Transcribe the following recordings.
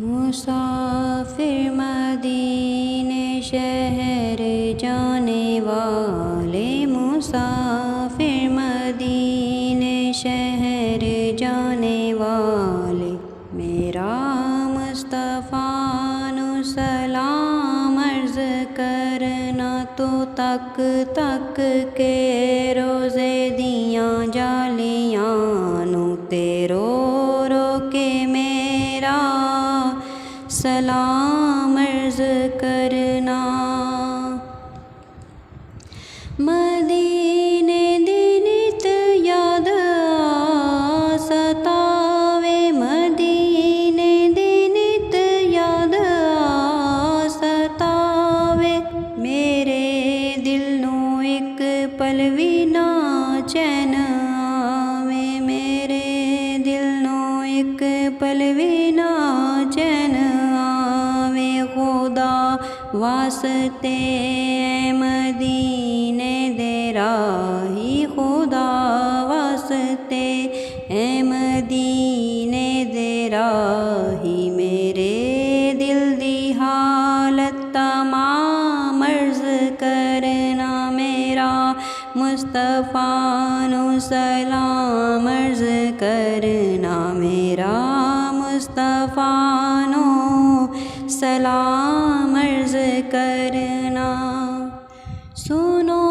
مسافر مدینے شہر جانے والے، مسافر مدینے شہر جانے والے، میرا مصطفیٰ نو سلام عرض کرنا تو تک تک کے روزے دیاں جالیاں نو تے رو رو کے میرا سلام عرض کرنا۔ مدینے دی نت یاد ستاوے، مدینے دی نت یاد ستاوے، میرے دل نو ایک پل وی نہ چین آوے، میرے دل نو ایک پل وی نہ چین آوے، خدا واسطے اے مدینے دے راہی، خدا واسطے اے مدینے دے راہی، میرے دل دی حالت تمام عرض کرنا، میرا مصطفیٰ نو سلام عرض کرنا، میرا مصطفیٰ نو سلام عرض کرنا۔ سنو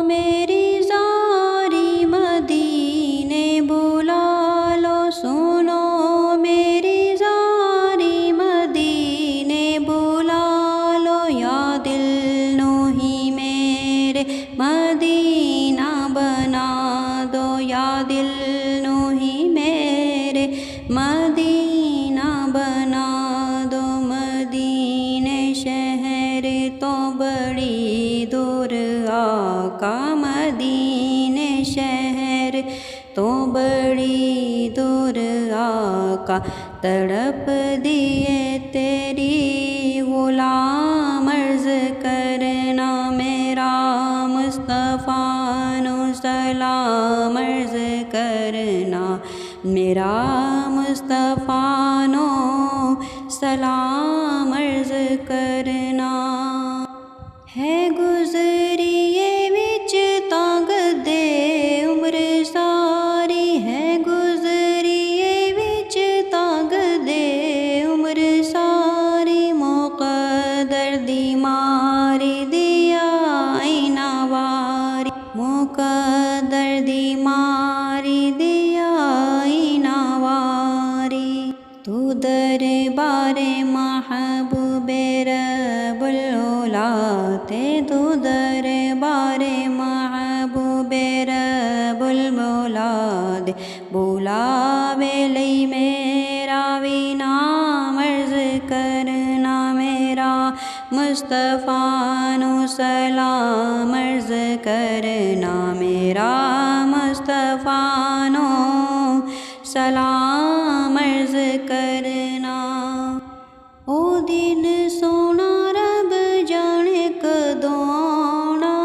میری زاری مدینے بلا لو، سنو میری زاری مدینے بلا لو، یا دل نو ہی میرے مدینہ بنا دو، یا دل نو ہی میرے مدینہ بنا دو، مدینے شہر تو بڑی دور آقا، مدینے شہر تو بڑی دور آقا، تڑپ دیے تیری غلام عرض کرنا، میرا مصطفیٰ نو سلام عرض کرنا، میرا مصطفیٰ نو سلام عرض کرنا۔ ہے گزریے وچ تانگ دے عمر ساری، ہے گزریے وچ تانگ دے عمر ساری، مقدر دی ماری دیا اینا واری، مقدر دی ماری دیا اینا واری، تو دربار محبوب رب العلا تے، تو دربار محبوب رب المولا دے، بلاوے لئی میرا وی نام عرض کرنا، میرا مصطفیٰ نو سلام عرض کرنا، میرا مصطفیٰ نو سلام عرض کرنا۔ او دن سونا رب جانے کدوں آنا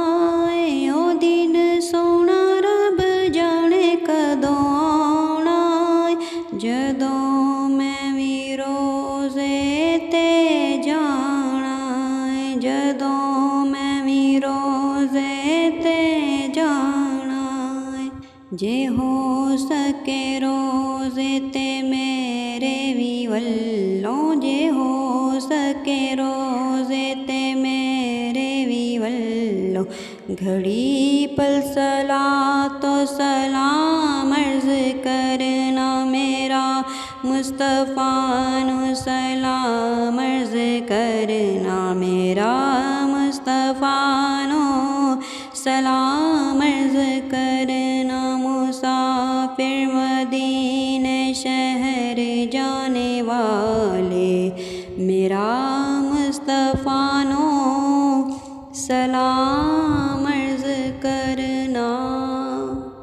ہے، او دن سونا رب جانے کدوں آنا ہے، جدوں میں وی روزے تے جانا ہے، جدوں میں وی روزے تے جانا ہے، جے ہو سکے روزے تے میرے وی ولوں، جے ہو سکے روزے تے میرے وی ولوں، گھڑی پل صلاۃ و سلام عرض کرنا، میرا مصطفیٰ نو سلام عرض کرنا، میرا مصطفیٰ نو سلام عرض کرنا۔ مسافر مدینے شہر جانے والے، میرا